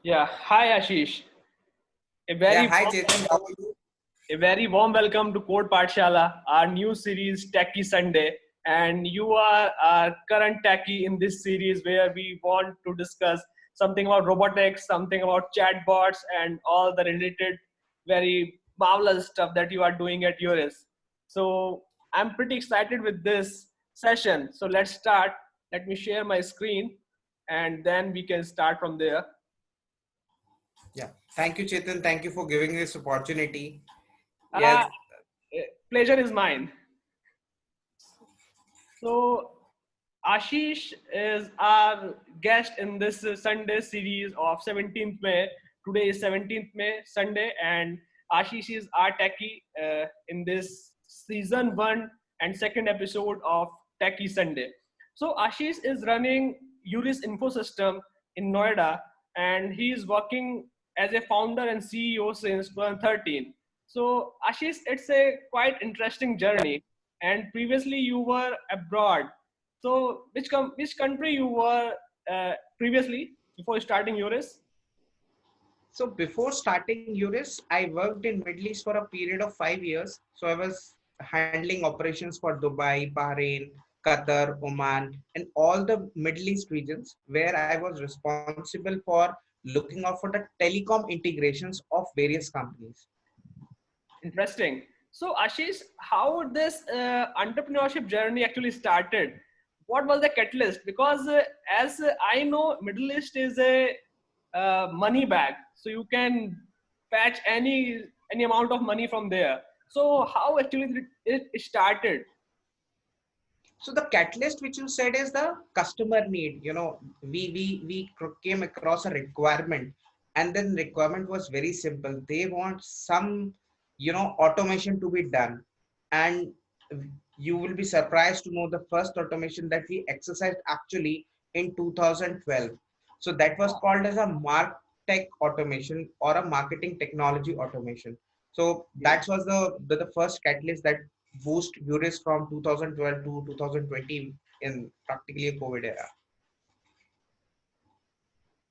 Yeah, hi Ashish. A Yeah, very hi warm, Chetan, how are you? a very warm welcome to Code Pathshala, our new series Techie Sunday. And you are our current techie in this series where we want to discuss something about robotics, something about chatbots, and all the related very marvelous stuff that you are doing at yours. So I'm pretty excited with this session. So let's start. Let me share my screen and then we can start from there. Yeah, thank you Chetan, thank you for giving this opportunity. Uh, Yes, Pleasure is mine. So, Ashish is our guest in this Sunday series of 17th May. Today is 17th May, Sunday, and Ashish is our techie in this season one and second episode of Techie Sunday. So, Ashish is running Uris Infosystem in Noida, and he is working as a founder and CEO since 2013. So, Ashish, it's a quite interesting journey, and previously you were abroad. So which country you were previously before starting yours? so before starting URIS, I worked in Middle East for a period of 5 years. So I was handling operations for Dubai, Bahrain, Qatar, Oman, and all the Middle East regions where I was responsible for looking out for the telecom integrations of various companies. Interesting. So Ashish, how this entrepreneurship journey actually started? What was the catalyst? Because as I know, Middle East is a money bag, so you can fetch any amount of money from there. So how actually it started? So the catalyst which you said is the customer need. We came across a requirement, and then requirement was very simple. They want some, automation to be done, and you will be surprised to know the first automation that we exercised actually in 2012. So that was called as a tech automation or a marketing technology automation. So Okay. that was the first catalyst that boost Uris from 2012 to 2020 in practically a COVID era.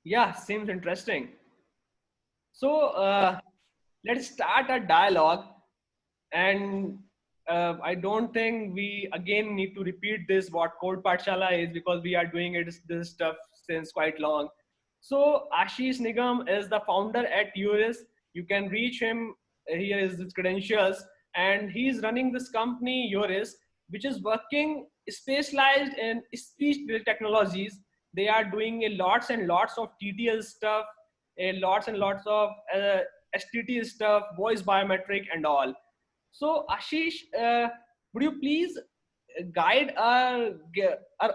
Yeah, seems interesting. So let's start a dialogue, and I don't think we again need to repeat this what Code Pathshala is because we are doing this stuff since quite long. So Ashish Nigam is the founder at URIS. You can reach him. Here is his credentials, and he's running this company URIS, which is working specialized in speech technologies. They are doing a lots and lots of TTL stuff, a lots and lots of STT stuff, voice biometric, and all. So, Ashish, would you please guide our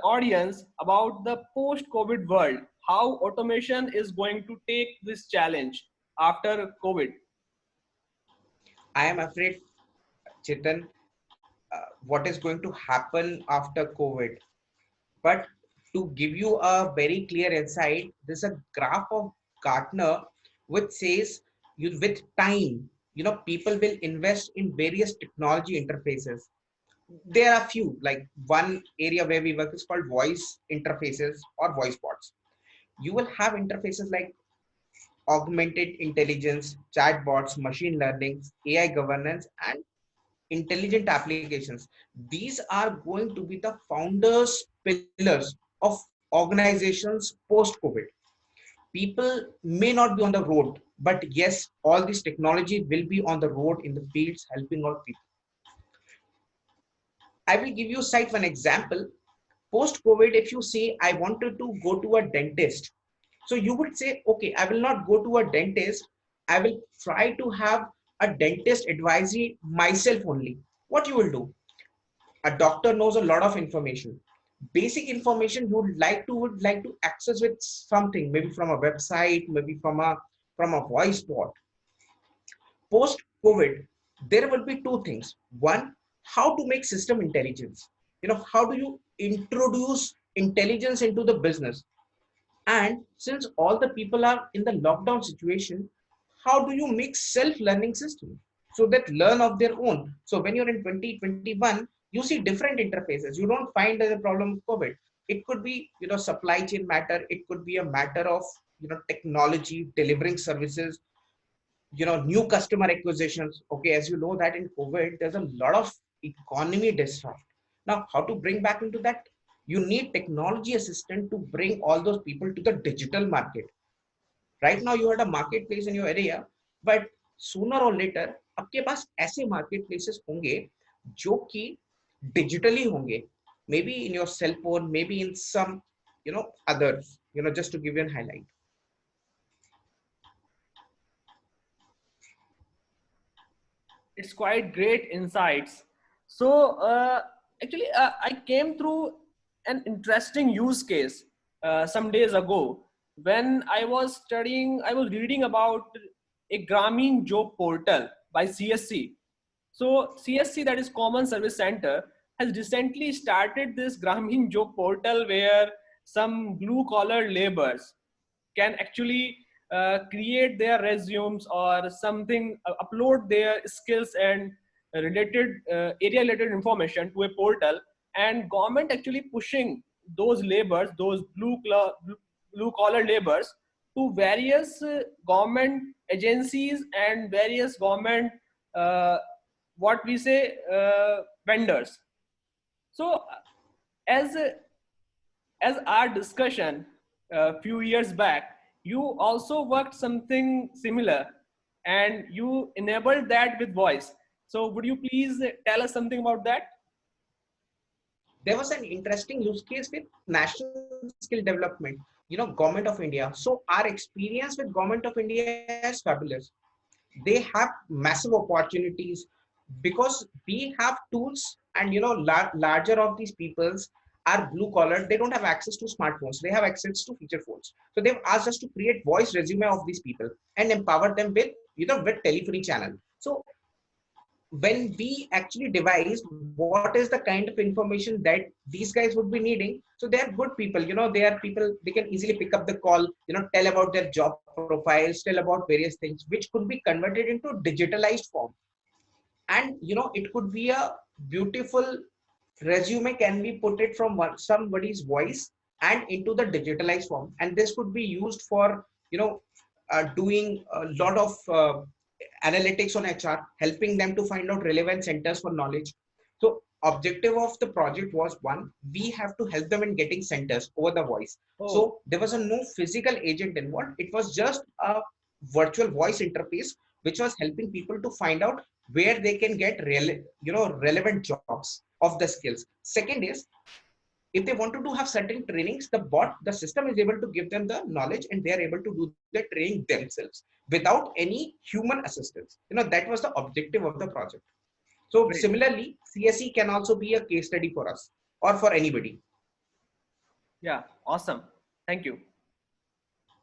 audience about the post-COVID world? How automation is going to take this challenge after COVID? I am afraid, Chetan, what is going to happen after COVID. But to give you a very clear insight, there's a graph of Gartner which says with time, people will invest in various technology interfaces. There are few, like one area where we work is called voice interfaces or voice bots. You will have interfaces like augmented intelligence, chatbots, machine learning, AI governance, and intelligent applications. These are going to be the founders pillars of organizations post COVID. People may not be on the road, but yes, all this technology will be on the road in the fields helping out people. I will give you cite one example. Post COVID, if you say I wanted to go to a dentist, so you would say, okay, I will not go to a dentist, I will try to have a dentist advisory myself only. What you will do? A doctor knows a lot of information, basic information you would like to access with something, maybe from a website, maybe from a voice bot. Post COVID, there will be two things. One, how to make system intelligence. How do you introduce intelligence into the business? And since all the people are in the lockdown situation, how do you make self-learning system so that learn of their own? So when you're in 2021, you see different interfaces. You don't find the problem of COVID. It could be, supply chain matter. It could be a matter of technology, delivering services, new customer acquisitions. Okay, as you know that in COVID, there's a lot of economy disrupt. Now, how to bring back into that? You need technology assistant to bring all those people to the digital market. Right now, you had a marketplace in your area, but sooner or later, आपके पास ऐसे marketplaces होंगे जो कि digitally होंगे. Maybe in your cell phone, maybe in some, others. Just to give you a highlight. It's quite great insights. So actually, I came through an interesting use case some days ago when I was studying. I was reading about a Grameen job portal by CSC. So CSC, that is Common Service Center, has recently started this Grameen job portal where some blue collar laborers can actually create their resumes or something, upload their skills and related area related information to a portal, and government actually pushing those laborers, those blue collar laborers, to various government agencies and various government what we say vendors. So as as our discussion a few years back, you also worked something similar and you enabled that with voice. So would you please tell us something about that? There was an interesting use case with national skill development, government of India. So our experience with government of India is fabulous. They have massive opportunities because we have tools, and larger of these peoples are blue collar. They don't have access to smartphones, they have access to feature phones. So they've asked us to create voice resume of these people and empower them with with telephony channel. So when we actually devised what is the kind of information that these guys would be needing, so they are good people, they are people, they can easily pick up the call, tell about their job profiles, tell about various things which could be converted into digitalized form. And it could be a beautiful resume, can be put it from somebody's voice and into the digitalized form, and this could be used for doing a lot of analytics on HR, helping them to find out relevant centers for knowledge. So objective of the project was, one, we have to help them in getting centers over the voice. Oh. So there was a no physical agent involved, it was just a virtual voice interface which was helping people to find out where they can get relevant jobs of the skills. Second is, if they want to do have certain trainings, the system is able to give them the knowledge and they are able to do the training themselves without any human assistance. That was the objective of the project. So Great. Similarly, CSE can also be a case study for us or for anybody. Yeah, awesome. Thank you.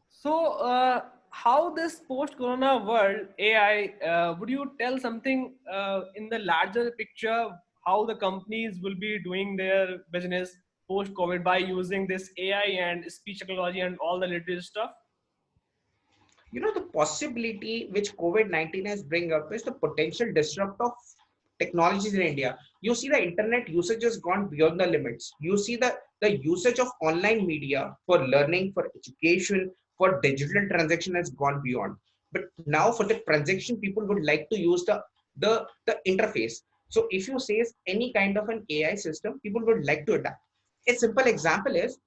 So how this post-corona world AI, would you tell something in the larger picture, how the companies will be doing their business post-COVID by using this AI and speech technology and all the latest stuff? The possibility which COVID-19 has bring up is the potential disrupt of technologies in India. You see the internet usage has gone beyond the limits. You see the usage of online media for learning, for education, for digital transaction has gone beyond. But now for the transaction, people would like to use the interface. So if you say any kind of an AI system, people would like to adapt. A simple example is,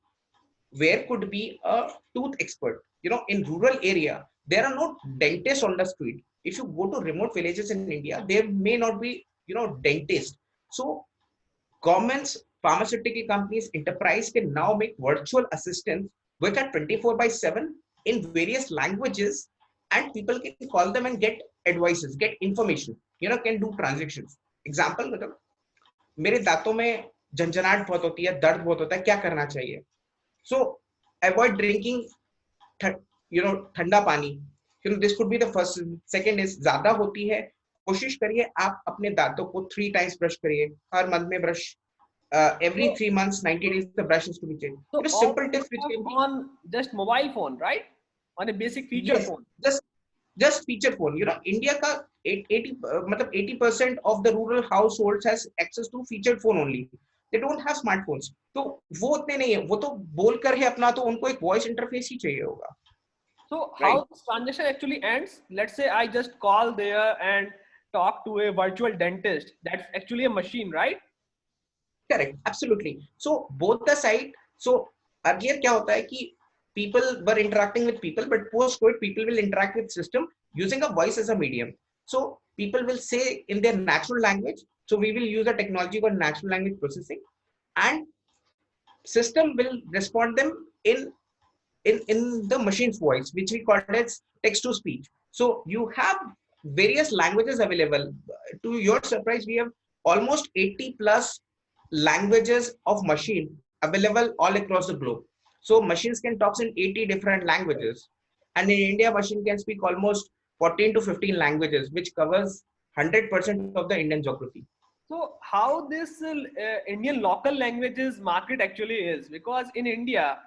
where could be a tooth expert? In rural area, there are no dentists on the street. If you go to remote villages in India, there may not be, dentists. So governments, pharmaceutical companies, enterprise can now make virtual assistants which are 24/7 in various languages, and people can call them and get advices, get information, can do transactions. Example, मेरे दांतों में झंझनाहट बहुत होती है, दर्द बहुत होता है, क्या करना चाहिए? So avoid drinking ठंडा पानी. This could be the first. Second is, ज्यादा होती है, कोशिश करिए आप अपने दांतों को 3 times ब्रश करिए, हर मंथ में brush, every 3 months, 90 days the brush is to be changed. So Simple tips which can be on just mobile phone, right? On a basic feature phone. Just feature phone. India का 80% of the rural households has access to featured phone only. They don't have smartphones. तो वो उतने नहीं है, वो तो बोल कर ही अपना, तो उनको एक वॉइस इंटरफेस ही चाहिए होगा. So right? how this transaction actually ends? Let's say I just call there and talk to a virtual dentist. That's actually a machine, right? Correct, absolutely. So both the side. So earlier क्या होता है कि people were interacting with people, but post COVID people will interact with system using a voice as a medium. So people will say in their natural language. So we will use a technology called natural language processing, and system will respond them in the machine's voice, which we call as text to speech. So you have various languages available. To your surprise, we have almost 80 plus languages of machine available all across the globe. So machines can talk in 80 different languages, and in India machine can speak almost 14 to 15 languages, which covers 100% of the Indian geography. So how this Indian local languages market actually is, because in India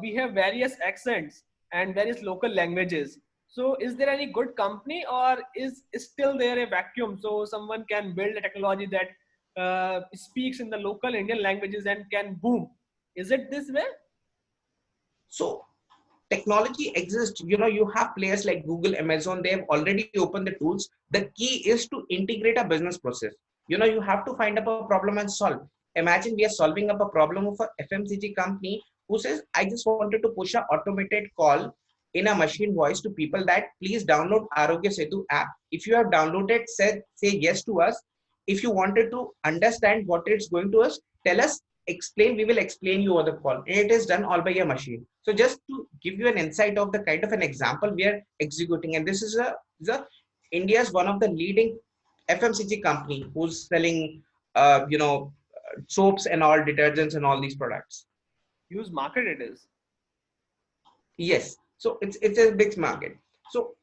we have various accents and various local languages. So is there any good company, or is still there a vacuum so someone can build a technology that speaks in the local Indian languages and can boom? Is it this way? So technology exists. You have players like Google, Amazon, they have already opened the tools. The key is to integrate a business process. You have to find up a problem and solve. Imagine we are solving up a problem of a FMCG company who says, I just wanted to push a automated call in a machine voice to people that please download Arogya Setu app. If you have downloaded, say yes to us. If you wanted to understand what it's going to us, tell us, explain, we will explain you over the call. And it is done all by a machine. So just to give you an insight of the kind of an example we are executing, and this is the India's one of the leading FMCG company who's selling soaps and all, detergents and all these products. Huge market it is. Yes, so it's a big market. So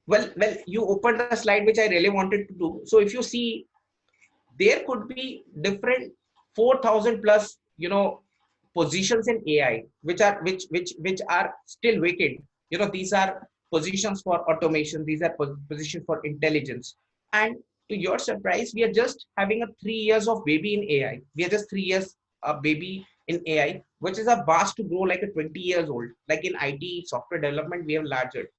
well, you opened a slide which I really wanted to do. So if you see, there could be different 4,000 plus positions in AI which are still vacant. These are positions for automation, these are positions for intelligence. And to your surprise, we are just having a 3 years of baby in AI. We are just 3 years a baby in AI, which is a vast to grow like a 20 years old. Like in IT software development, we have larger.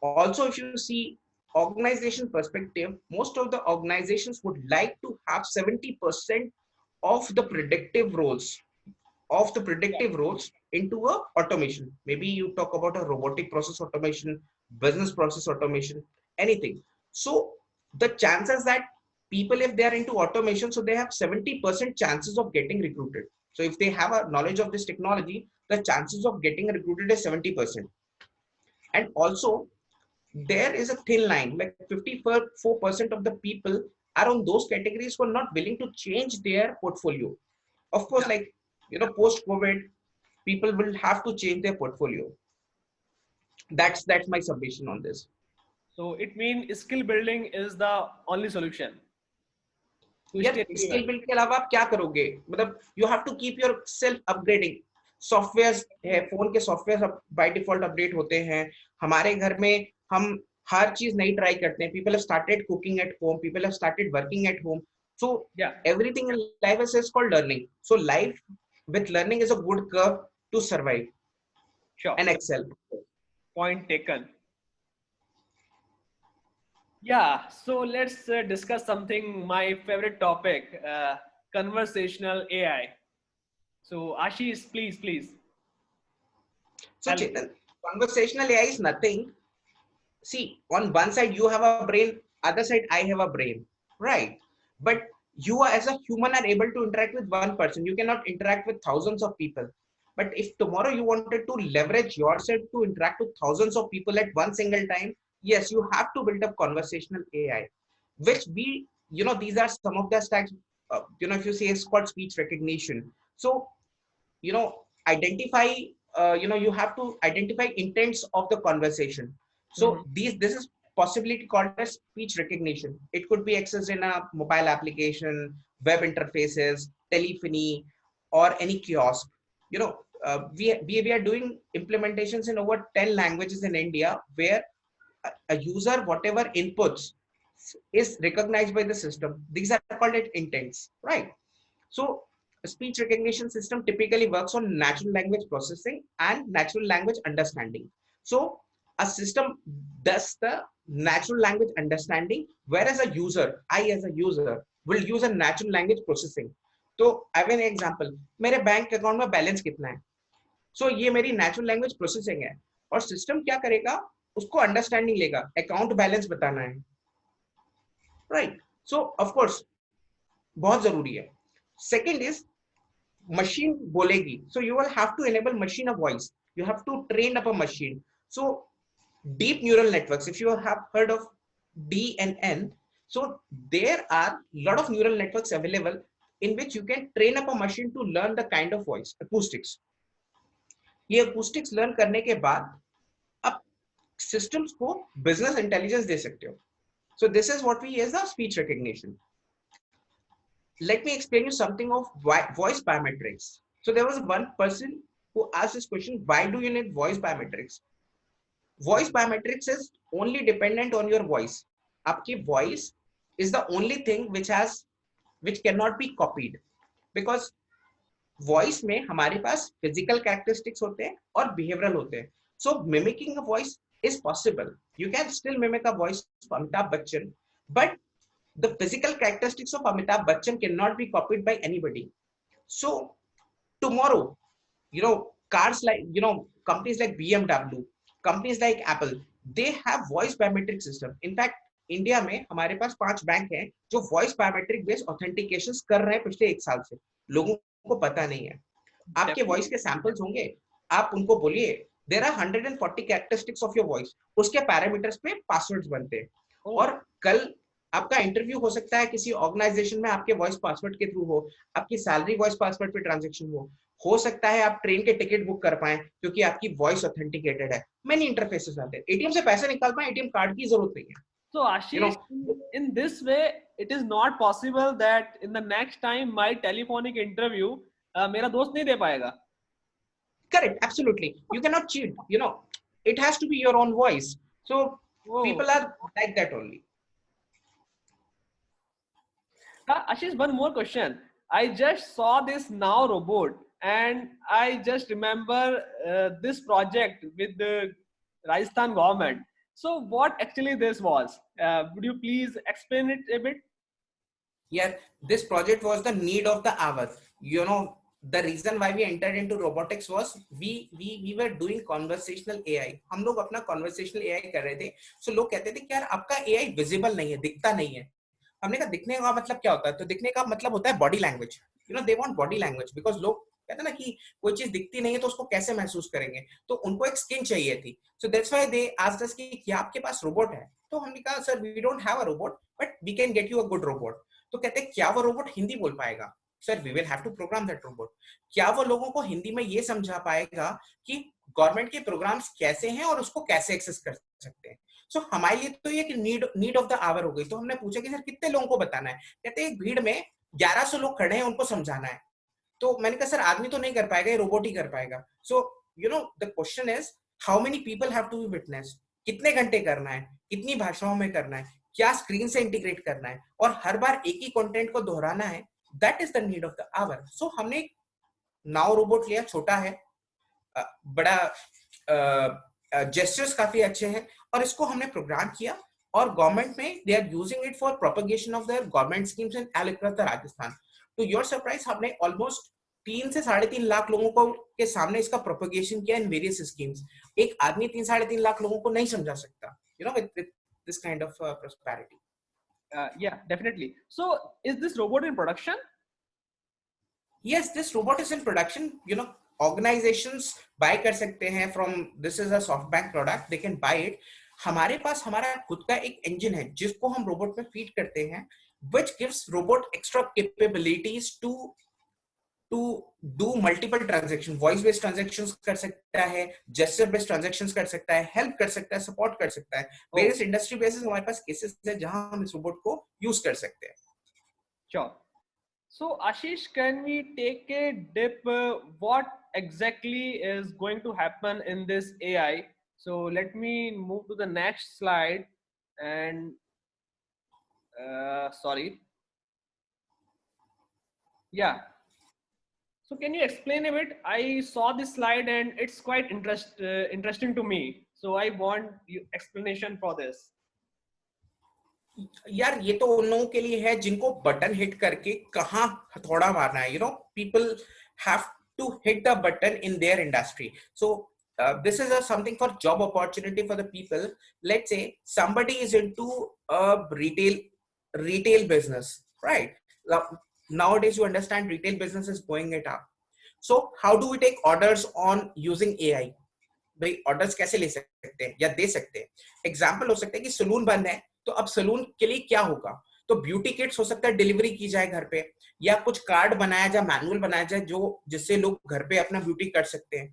Also, if you see organization perspective, most of the organizations would like to have 70% of the predictive roles into a automation. Maybe you talk about a robotic process automation, business process automation, anything. So the chances that people, if they are into automation, so they have 70% chances of getting recruited. So if they have a knowledge of this technology, the chances of getting recruited is 70%. And also there is a thin line, like 54% of the people are on those categories who are not willing to change their portfolio. Of course, Yeah. like post COVID, people will have to change their portfolio. That's my submission on this. So it means skill building is the only solution to यार stay skill relevant. Build के अलावा आप क्या करोगे? मतलब you have to keep yourself upgrading. Software है, phone के software by default update होते हैं. हमारे घर में हम हर चीज नई ट्राई करते हैं. People have started cooking at home, people have started working at home. So Yeah, everything in life is called learning. So life with learning is a good curve to survive sure. and excel. Point taken. Yeah, so let's discuss something, my favorite topic, conversational AI. So Ashish, please So help. Chetan, conversational AI is nothing. See, on one side you have a brain, other side I have a brain, right? But you as a human are able to interact with one person. You cannot interact with thousands of people. But if tomorrow you wanted to leverage yourself to interact with thousands of people at one single time, yes, you have to build up conversational AI, which these are some of the stacks. If you say it's called speech recognition. So identify, you have to identify intents of the conversation. Mhm. So this is possibility called as speech recognition. It could be accessed in a mobile application, web interfaces, telephony, or any kiosk. We are doing implementations in over 10 languages in India, where a user whatever inputs is recognized by the system. These are called it intents, right? So A speech recognition system typically works on natural language processing and natural language understanding. So a system does the natural language understanding, whereas a user, I as a user, will use a natural language processing. तो I have an example. मेरे bank account में balance कितना है? So ये मेरी natural language processing है. और system क्या करेगा? उसको अंडरस्टैंडिंग लेगा, अकाउंट बैलेंस बताना है, राइट? सो ऑफ कोर्स बहुत जरूरी है. सेकंड इज machine बोलेगी, so you will have to enable machine a voice, you have to train up a machine. So deep neural networks, if you have heard of DNN, so there are a lot of neural networks available in which you can train up a machine to learn the kind of voice acoustics. ये acoustics learn करने के बाद अब systems को business intelligence दे सकते हो. So this is what we use the speech recognition. Let me explain you something of voice biometrics. So there was one person who asked this question, why do you need voice biometrics? Voice biometrics is only dependent on your voice. आपकी voice is the only thing which cannot be copied, because voice में हमारे पास physical characteristics होते हैं और behavioral होते हैं. So mimicking a voice is possible. You can still mimic a voice of Amitabh Bachchan, but the physical characteristics of Amitabh Bachchan cannot be copied by anybody. So tomorrow, cars like, companies like BMW, companies like Apple, they have voice biometric system. In fact, India में हमारे पास 5 bank हैं जो voice biometric based authentication कर रहे हैं पिछले 1 साल से. लोगों को पता नहीं है. आपके वॉइस के सैंपल्स होंगे, आप उनको बोलिए there are 140 characteristics of your voice, उसके पैरामीटर्स पे पासवर्ड्स बनते हैं. और कल आपका इंटरव्यू हो सकता है किसी ऑर्गेनाइजेशन में, आपके वॉइस पासवर्ड के थ्रू हो, आपकी सैलरी वॉइस पासवर्ड पे ट्रांजैक्शन हो सकता है आप ट्रेन के टिकट बुक कर पाए क्योंकि आपकी वॉइस ऑथेंटिकेटेड है. मेनी इंटरफेसेस आते हैं. एटीएम से पैसे निकाल पाए, एटीएम कार्ड की जरूरत नहीं है. So Ashish, in this way, it is not possible that in the next time my telephonic interview, मेरा दोस्त नहीं दे पाएगा. Correct, absolutely. You cannot cheat. It has to be your own voice. So people are like that only. Ashish, one more question. I just saw this Now robot, and I just remember this project with the Rajasthan government. So what actually this was? Would you please explain it a bit? Yeah, this project was the need of the hour. The reason why we entered into robotics was we were doing conversational AI. हम लोग अपना conversational AI कर रहे थे. So लोग कहते थे कि यार आपका AI visible नहीं है, दिखता नहीं है. हमने कहा दिखने का मतलब क्या होता है? तो दिखने का मतलब होता है body language. they want body language because लोग कहते हैं ना कि कोई चीज दिखती नहीं है तो उसको कैसे महसूस करेंगे, तो उनको एक स्किन चाहिए थी. So that's why they asked us कि क्या आपके पास रोबोट है? तो हमने कहा sir we don't have a robot but we can get you a good robot. तो कहते हैं क्या वो रोबोट हिंदी बोल पाएगा? Sir we will have to program that robot. क्या वो लोगों को हिंदी में ये समझा पाएगा कि गवर्नमेंट के प्रोग्राम्स कैसे हैं और उसको कैसे एक्सेस कर सकते हैं? सो हमारे लिए तो ये नीड ऑफ द आवर हो गई. तो हमने पूछा कि सर कितने लोगों को बताना है? कहते हैं एक भीड़ में 1100 लोग खड़े हैं, उनको समझाना है. तो मैंने कहा सर आदमी तो नहीं कर पाएगा, ये रोबोट ही कर पाएगा. So the question is how many people have to be witness, कितने घंटे करना है, कितनी भाषाओं में करना है, क्या स्क्रीन से इंटीग्रेट करना है, और हर बार एक ही कंटेंट को दोहराना है. That is the need of the hour. So हमने नाउ रोबोट लिया, छोटा है, बड़ा जेस्चर्स काफी अच्छे हैं, और इसको हमने प्रोग्राम किया और गवर्नमेंट में they are using it for propagation of their government schemes in all across the Rajasthan. To your surprise हमने ऑलमोस्ट 3 से 3.5 लाख लोगों को के सामने इसका प्रोपगेशन किया इन वेरियस स्कीम्स. एक आदमी 3-3.5 लाख लोगों को नहीं समझा सकता, with this kind of prosperity. Yeah, definitely. So is this robot in production? Yes, this robot is in production. Organizations buy कर सकते हैं from, this is a SoftBank product, they can buy it. हमारे पास हमारा खुद का एक engine है जिसको हम रोबोट में फीड करते हैं, which gives robot extra capabilities to do multiple transaction. voice based transactions कर सकता है, gesture based transactions कर सकता है, help कर सकता है, support कर सकता है. various industry basis हमारे पास cases है जहां हम इस रोबोट को यूज कर सकते हैं. Sure. So Ashish, can we take a dip? What exactly is going to happen in this AI? So let me move to the next slide. And sorry. Yeah. So can you explain a bit? I saw this slide and it's quite interesting to me. So I want you explanation for this. यार ये तो उन लोगों के लिए है जिनको button hit करके कहाँ हथौड़ा मारना है. People have to hit the button in their industry. So this is something for job opportunity for the people. Let's say somebody is into a retail business, right? Nowadays you understand retail business is going it up. So how do we take orders on using AI? भाई orders कैसे ले सकते हैं या दे सकते हैं. Example हो सकता है कि सलून बंद है, तो अब सलून के लिए क्या होगा? तो ब्यूटी किट्स हो सकता है डिलीवरी की जाए घर पे, या कुछ कार्ड बनाया जाए, मैनुअल बनाया जाए जो जिससे लोग घर पे अपना ब्यूटी कर सकते हैं.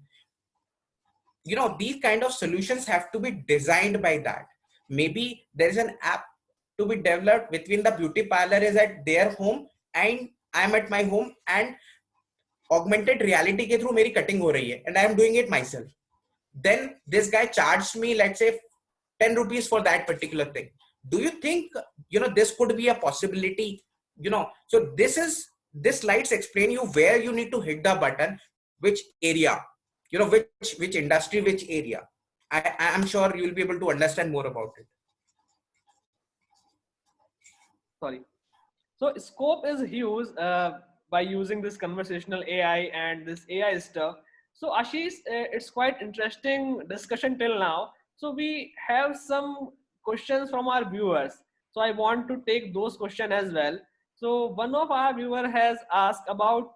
These kind of solutions have to be designed by that. Maybe there is an app to be developed between the beauty parlor is at their home and I'm at my home, and augmented reality के through मेरी cutting हो रही है and I am doing it myself. Then this guy charged me, let's say, 10 rupees for that particular thing. Do you think this could be a possibility? So this slides explain you where you need to hit the button, which area, which industry, which area. I'm sure you'll be able to understand more about it. Sorry. So scope is huge by using this conversational AI and this AI stuff. So Ashish, it's quite interesting discussion till now. So we have some questions from our viewers. So I want to take those questions as well. So one of our viewer has asked about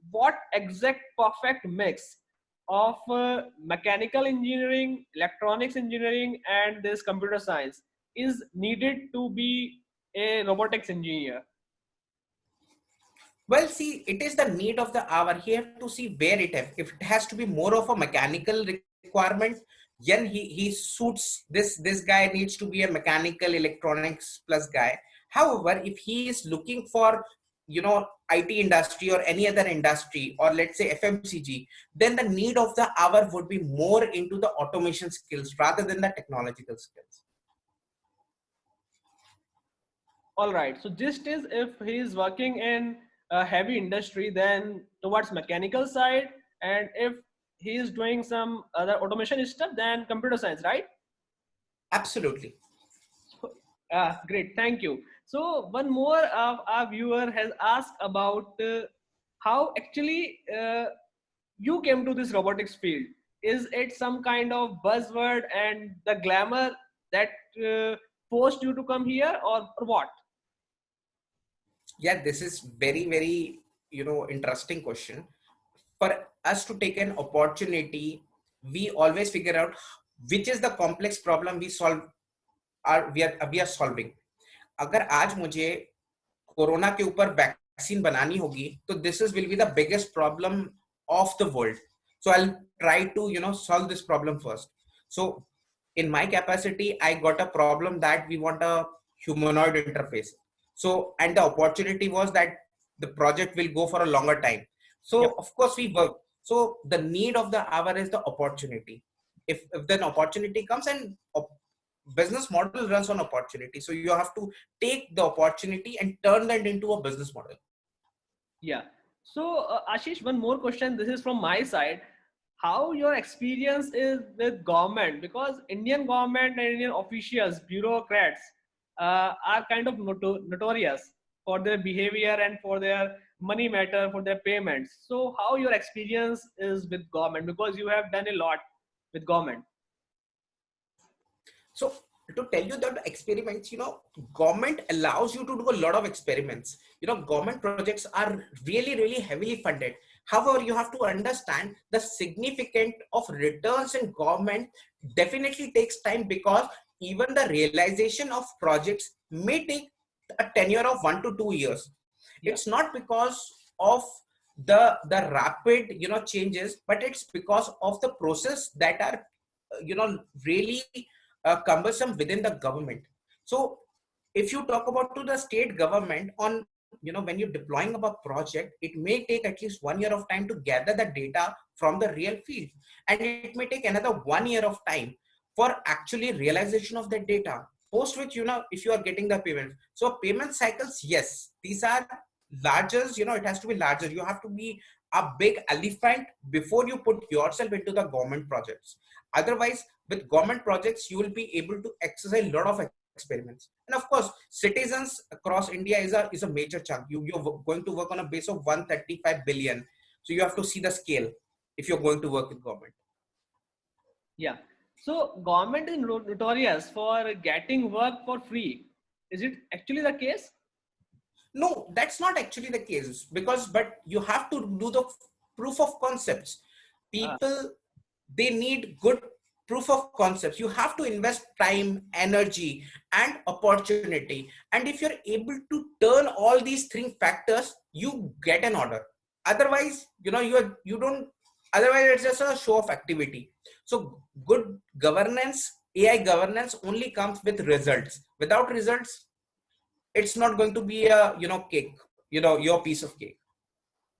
what exact perfect mix of mechanical engineering, electronics engineering, and this computer science is needed to be a robotics engineer. Well, see, it is the need of the hour. He have to see where it is. If it has to be more of a mechanical requirement, then he suits this guy needs to be a mechanical electronics plus guy. However, if he is looking for IT industry or any other industry, or let's say FMCG, then the need of the hour would be more into the automation skills rather than the technological skills. All right. So just as if he is working in a heavy industry, then towards mechanical side, and if he is doing some other automation stuff, then computer science, right? Absolutely. So, great. Thank you. So one more of our viewer has asked about how actually you came to this robotics field. Is it some kind of buzzword and the glamour that forced you to come here, or what? Yeah, this is very, very interesting question. For us to take an opportunity, we always figure out which is the complex problem we are solving. अगर आज मुझे corona के ऊपर vaccine बनानी होगी, तो this will be the biggest problem of the world. So I'll try to solve this problem first. So in my capacity, I got a problem that we want a humanoid interface. So, and the opportunity was that the project will go for a longer time. So Yep. of course we work. So the need of the hour is the opportunity. If then opportunity comes, and business model runs on opportunity. So you have to take the opportunity and turn that into a business model. Yeah. So Ashish, one more question. This is from my side. How your experience is with government? Because Indian government and Indian officials, bureaucrats, are kind of notorious for their behavior and for their money matter, for their payments. So how your experience is with government? Because you have done a lot with government. So to tell you that experiments, government allows you to do a lot of experiments. Government projects are really, really heavily funded. However, you have to understand the significance of returns in government definitely takes time, because even the realization of projects may take a tenure of 1 to 2 years. Yeah. It's not because of the rapid changes, but it's because of the process that are really cumbersome within the government. So if you talk about to the state government on when you're deploying a project, it may take at least 1 year of time to gather the data from the real field, and it may take another 1 year of time for actually realization of the data, post which if you are getting the payment. So payment cycles, yes, these are larger, it has to be larger. You have to be a big elephant before you put yourself into the government projects. Otherwise, with government projects, you will be able to exercise a lot of experiments. And of course, citizens across India is a major chunk. You're going to work on a base of 135 billion. So you have to see the scale if you're going to work with government. Yeah. So government is notorious for getting work for free. Is it actually the case? No, that's not actually the case, because but you have to do the proof of concepts. Ah, People, they need good proof of concepts. You have to invest time, energy, and opportunity. And if you're able to turn all these three factors, you get an order. Otherwise, you don't. Otherwise, it's just a show of activity. So good governance, AI governance, only comes with results. Without results, it's not going to be a cake, your piece of cake.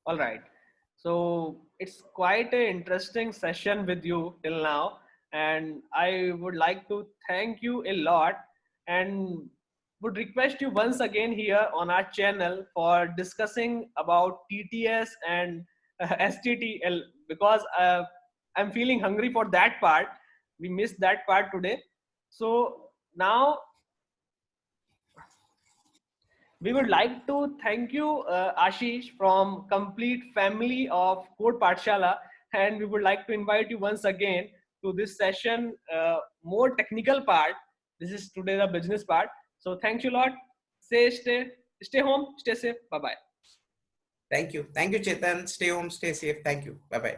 all right. So it's quite an interesting session with you till now, and I would like to thank you a lot, and would request you once again here on our channel for discussing about TTS and STTL, because I'm feeling hungry for that part. We missed that part today. So now we would like to thank you, Ashish, from complete family of Code Pathshala, and we would like to invite you once again to this session, more technical part. This is today the business part. So thank you a lot. Stay home, stay safe. Bye bye. Thank you, Chetan. Stay home, stay safe. Thank you. Bye bye.